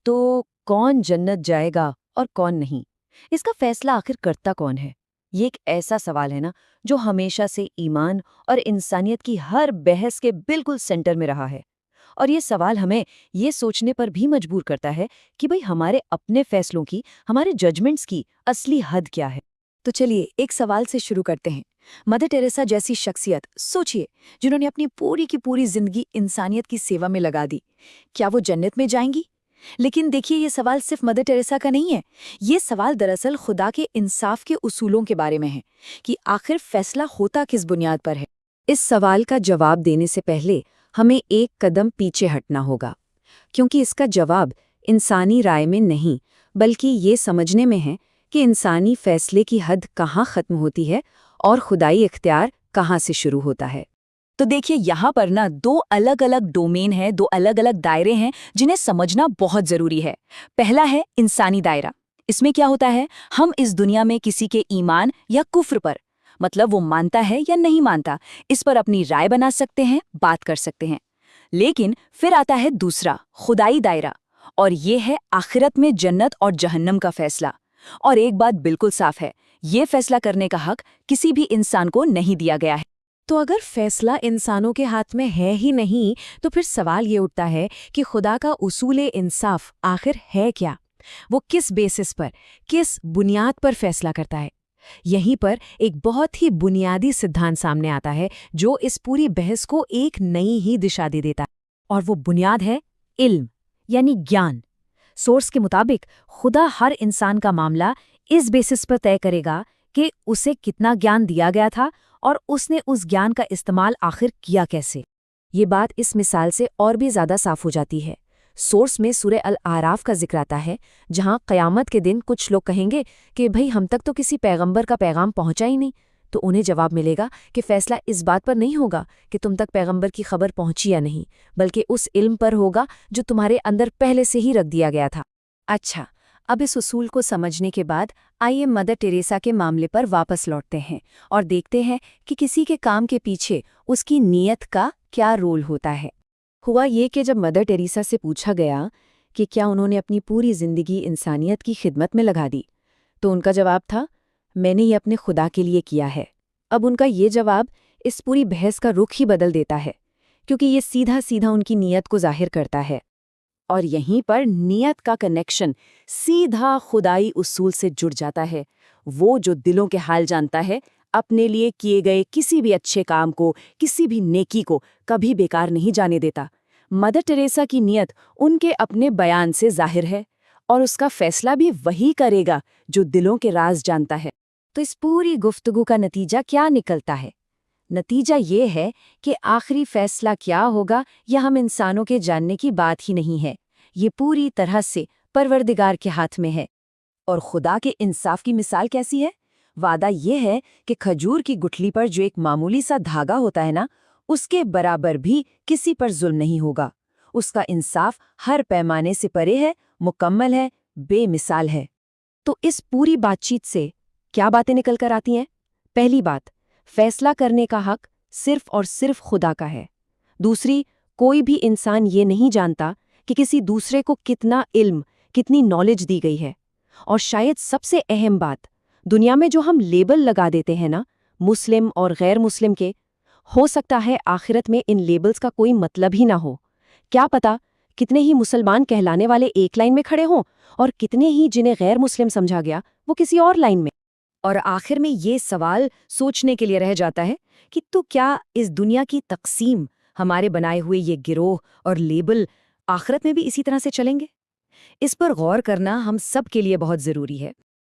तो कौन जन्नत जाएगा और कौन नहीं, इसका फैसला आखिर करता कौन है? ये एक ऐसा सवाल है ना जो हमेशा से ईमान और इंसानियत की हर बहस के बिल्कुल सेंटर में रहा है। और ये सवाल हमें ये सोचने पर भी मजबूर करता है कि भाई हमारे अपने फैसलों की, हमारे जजमेंट्स की असली हद क्या है। तो चलिए एक सवाल से शुरू करते हैं। मदर टेरेसा जैसी शख्सियत सोचिए, जिन्होंने अपनी पूरी की पूरी जिंदगी इंसानियत की सेवा में लगा दी, क्या वो जन्नत में जाएंगी? लेकिन देखिए, ये सवाल सिर्फ मदर टेरेसा का नहीं है। ये सवाल दरअसल खुदा के इंसाफ के उसूलों के बारे में है कि आखिर फैसला होता किस बुनियाद पर है। इस सवाल का जवाब देने से पहले हमें एक कदम पीछे हटना होगा, क्योंकि इसका जवाब इंसानी राय में नहीं, बल्कि ये समझने में है कि इंसानी फैसले की हद कहाँ ख़त्म होती है और खुदाई इख्तियार कहाँ से शुरू होता है। तो देखिए, यहाँ पर ना दो अलग अलग डोमेन है, दो अलग अलग दायरे हैं जिन्हें समझना बहुत जरूरी है। पहला है इंसानी दायरा। इसमें क्या होता है, हम इस दुनिया में किसी के ईमान या कुफ्र पर, मतलब वो मानता है या नहीं मानता, इस पर अपनी राय बना सकते हैं, बात कर सकते हैं। लेकिन फिर आता है दूसरा, खुदाई दायरा, और ये है आखिरत में जन्नत और जहन्नम का फैसला। और एक बात बिल्कुल साफ है, ये फैसला करने का हक किसी भी इंसान को नहीं दिया गया है। तो अगर फैसला इंसानों के हाथ में है ही नहीं, तो फिर सवाल ये उठता है कि खुदा का उसूल इंसाफ आखिर है क्या? वो किस बेसिस पर, किस बुनियाद पर फैसला करता है? यहीं पर एक बहुत ही बुनियादी सिद्धांत सामने आता है जो इस पूरी बहस को एक नई ही दिशा दे देता है, और वो बुनियाद है इल्म, यानी ज्ञान। सोर्स के मुताबिक खुदा हर इंसान का मामला इस बेसिस पर तय करेगा कि उसे कितना ज्ञान दिया गया था और उसने उस ज्ञान का इस्तेमाल आखिर किया कैसे। ये बात इस मिसाल से और भी ज़्यादा साफ हो जाती है। सोर्स में सूरह अल आराफ का जिक्र आता है, जहाँ क़यामत के दिन कुछ लोग कहेंगे कि भाई हम तक तो किसी पैगंबर का पैगाम पहुंचा ही नहीं। तो उन्हें जवाब मिलेगा कि फैसला इस बात पर नहीं होगा कि तुम तक पैगंबर की खबर पहुंची या नहीं, बल्कि उस इल्म पर होगा जो तुम्हारे अंदर पहले से ही रख दिया गया था। अच्छा, अब इस उसूल को समझने के बाद आइए मदर टेरेसा के मामले पर वापस लौटते हैं और देखते हैं कि किसी के काम के पीछे उसकी नीयत का क्या रोल होता है। हुआ ये कि जब मदर टेरेसा से पूछा गया कि क्या उन्होंने अपनी पूरी जिंदगी इंसानियत की खिदमत में लगा दी, तो उनका जवाब था, मैंने ये अपने खुदा के लिए किया है। अब उनका ये जवाब इस पूरी बहस का रुख ही बदल देता है, क्योंकि ये सीधा सीधा उनकी नीयत को जाहिर करता है। और यहीं पर नीयत का कनेक्शन सीधा खुदाई उसूल से जुड़ जाता है। वो जो दिलों के हाल जानता है, अपने लिए किए गए किसी भी अच्छे काम को, किसी भी नेकी को कभी बेकार नहीं जाने देता। मदर टेरेसा की नीयत उनके अपने बयान से जाहिर है, और उसका फैसला भी वही करेगा जो दिलों के राज जानता है। तो इस पूरी गुफ्तगू का नतीजा क्या निकलता है? नतीजा ये है कि आखिरी फैसला क्या होगा यह हम इंसानों के जानने की बात ही नहीं है। ये पूरी तरह से परवरदिगार के हाथ में है। और खुदा के इंसाफ की मिसाल कैसी है? वादा ये है कि खजूर की गुठली पर जो एक मामूली सा धागा होता है ना, उसके बराबर भी किसी पर जुल्म नहीं होगा। उसका इंसाफ हर पैमाने से परे है, मुकम्मल है, बेमिसाल है। तो इस पूरी बातचीत से क्या बातें निकल कर आती हैं? पहली बात, फैसला करने का हक सिर्फ और सिर्फ खुदा का है। दूसरी, कोई भी इंसान ये नहीं जानता कि किसी दूसरे को कितना इल्म, कितनी नॉलेज दी गई है। और शायद सबसे अहम बात, दुनिया में जो हम लेबल लगा देते हैं ना, मुस्लिम और गैर मुस्लिम के, हो सकता है आखिरत में इन लेबल्स का कोई मतलब ही ना हो। क्या पता कितने ही मुसलमान कहलाने वाले एक लाइन में खड़े हों और कितने ही जिन्हें गैर मुस्लिम समझा गया वो किसी और लाइन में। और आखिर में ये सवाल सोचने के लिए रह जाता है कि तो क्या इस दुनिया की तकसीम, हमारे बनाए हुए ये गिरोह और लेबल आखिरत में भी इसी तरह से चलेंगे? इस पर गौर करना हम सब के लिए बहुत ज़रूरी है।